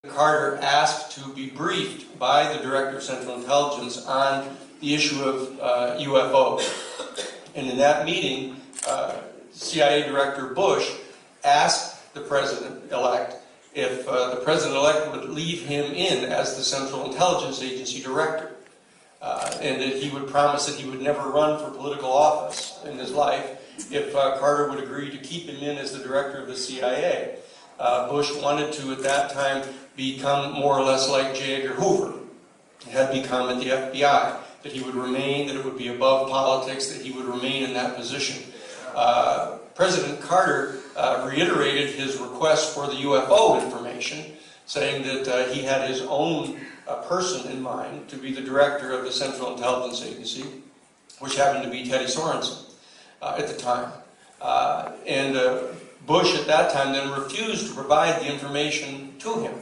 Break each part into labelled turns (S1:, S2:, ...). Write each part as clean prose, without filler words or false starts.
S1: Carter asked to be briefed by the Director of Central Intelligence on the issue of UFOs. And in that meeting, CIA Director Bush asked the President-elect if the President-elect would leave him in as the Central Intelligence Agency Director. And that he would promise that he would never run for political office in his life if Carter would agree to keep him in as the Director of the CIA. Bush wanted to, at that time, become more or less like J. Edgar Hoover had become at the FBI, that he would remain, that it would be above politics, that he would remain in that position. President Carter reiterated his request for the UFO information, saying that he had his own person in mind to be the director of the Central Intelligence Agency, which happened to be Teddy Sorensen at the time. Bush at that time then refused to provide the information to him,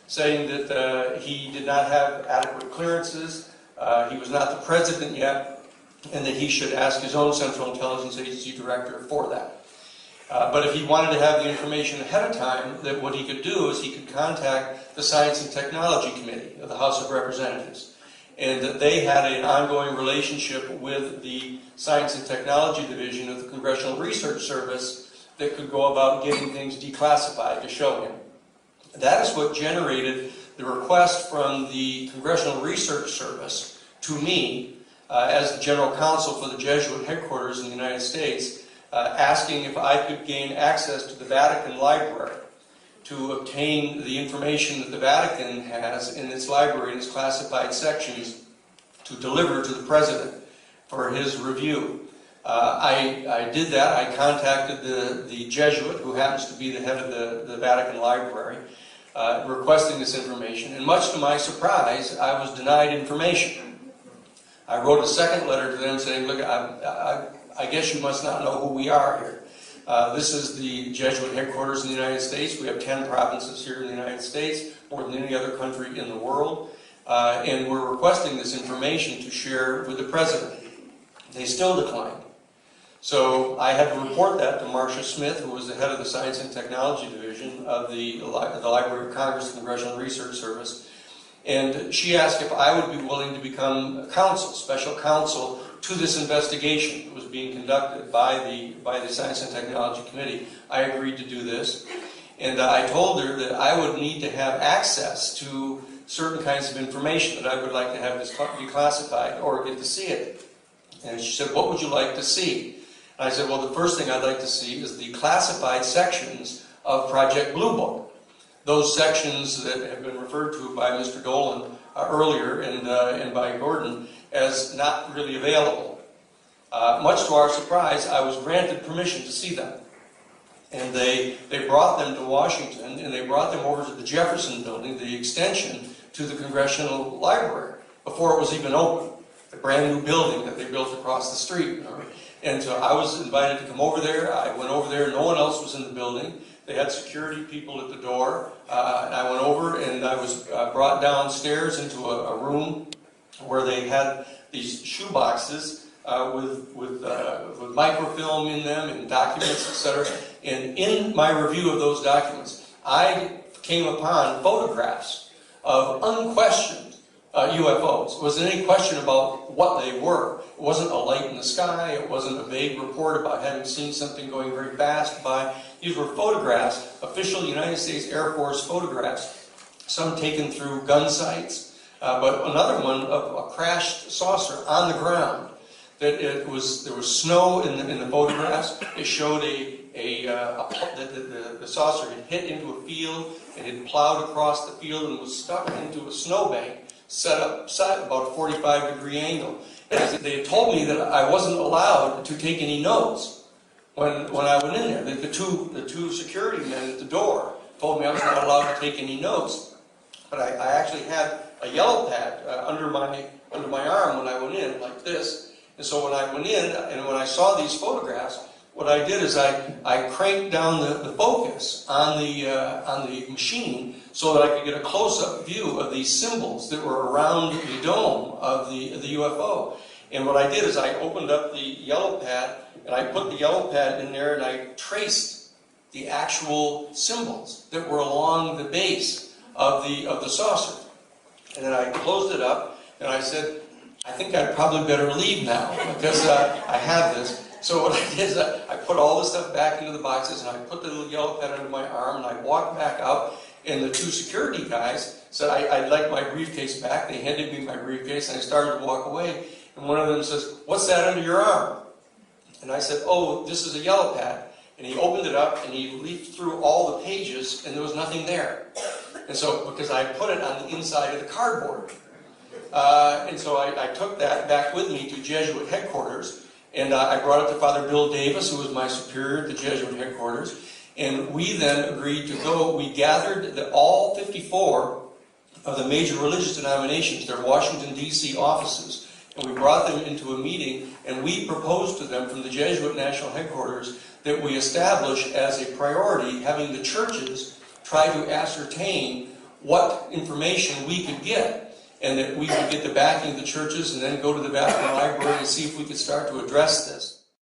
S1: saying that he did not have adequate clearances, he was not the president yet, and that he should ask his own Central Intelligence Agency director for that. But if he wanted to have the information ahead of time, that what he could do is he could contact the Science and Technology Committee of the House of Representatives, and that they had an ongoing relationship with the Science and Technology Division of the Congressional Research Service that could go about getting things declassified to show him. That is what generated the request from the Congressional Research Service to me as the General Counsel for the Jesuit headquarters in the United States, asking if I could gain access to the Vatican library to obtain the information that the Vatican has in its library, in its classified sections, to deliver to the President for his review. I did that. I contacted the Jesuit, who happens to be the head of the Vatican Library, requesting this information. And much to my surprise, I was denied information. I wrote a second letter to them saying, look, I guess you must not know who we are here. This is the Jesuit headquarters in the United States. We have 10 provinces here in the United States, more than any other country in the world. And we're requesting this information to share with the President. They still declined. So I had to report that to Marcia Smith, who was the head of the Science and Technology Division of the Library of Congress Congressional Research Service. And she asked if I would be willing to become counsel, special counsel, to this investigation that was being conducted by the Science and Technology Committee. I agreed to do this. And I told her that I would need to have access to certain kinds of information that I would like to have declassified or get to see it. And she said, what would you like to see? And I said, well, the first thing I'd like to see is the classified sections of Project Blue Book. Those sections that have been referred to by Mr. Dolan earlier and by Gordon as not really available. Much to our surprise, I was granted permission to see them. And they brought them to Washington, and they brought them over to the Jefferson Building, the extension to the Congressional Library, before it was even open. A brand new building that they built across the street. And so I was invited to come over there. I went over there. No one else was in the building. They had security people at the door. And I went over, and I was brought downstairs into a room where they had these shoe boxes with microfilm in them and documents, etc. And in my review of those documents, I came upon photographs of unquestioned UFOs. It wasn't any question about what they were. It wasn't a light in the sky. It wasn't a vague report about having seen something going very fast by. These were photographs, official United States Air Force photographs, some taken through gun sites, but another one of a crashed saucer on the ground. There was snow in the photographs. It showed the saucer had hit into a field and had plowed across the field and was stuck into a snowbank set about a 45-degree angle. They had told me that I wasn't allowed to take any notes when I went in there. The two security men at the door told me I was not allowed to take any notes. But I actually had a yellow pad under my arm when I went in, like this. And so when I went in and when I saw these photographs, what I did is I cranked down the focus on the machine so that I could get a close-up view of these symbols that were around the dome of the UFO. And what I did is I opened up the yellow pad and I put the yellow pad in there and I traced the actual symbols that were along the base of the saucer. And then I closed it up, and I said, I think I'd probably better leave now, because I have this. So what I did is I put all the stuff back into the boxes, and I put the little yellow pad under my arm, and I walked back out, and the two security guys said, I'd like my briefcase back. They handed me my briefcase, and I started to walk away. And one of them says, what's that under your arm? And I said, oh, this is a yellow pad. And he opened it up, and he leafed through all the pages, and there was nothing there. And so, because I put it on the inside of the cardboard. And so I took that back with me to Jesuit headquarters, and I brought it to Father Bill Davis, who was my superior at the Jesuit headquarters. And we then agreed to go. We gathered all 54 of the major religious denominations, their Washington, D.C. offices, and we brought them into a meeting, and we proposed to them from the Jesuit national headquarters that we establish as a priority having the churches try to ascertain what information we could get, and that we could get the backing of the churches and then go to the Vatican Library and see if we could start to address this.